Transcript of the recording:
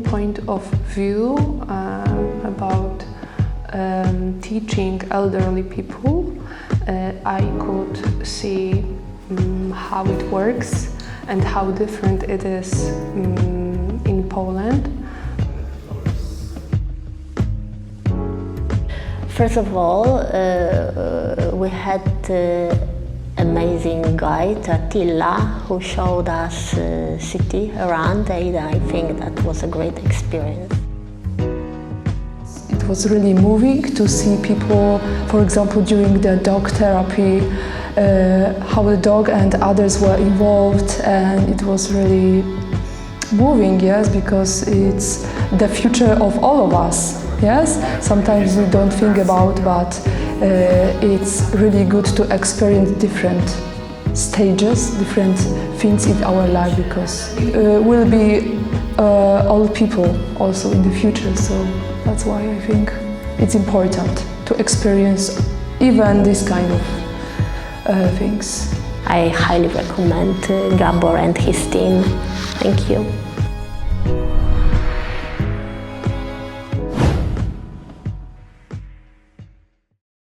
point of view about teaching elderly people. I could see how it works and how different it is in Poland. First of all, we had amazing guide Attila, who showed us city around, and I think that was a great experience. It was really moving to see people, for example, during the dog therapy, how the dog and others were involved, and it was really moving, yes, because it's the future of all of us. Yes, sometimes we don't think about, but it's really good to experience different stages, different things in our life, because we'll be old people also in the future. So that's why I think it's important to experience even this kind of things. I highly recommend Gabor and his team. Thank you.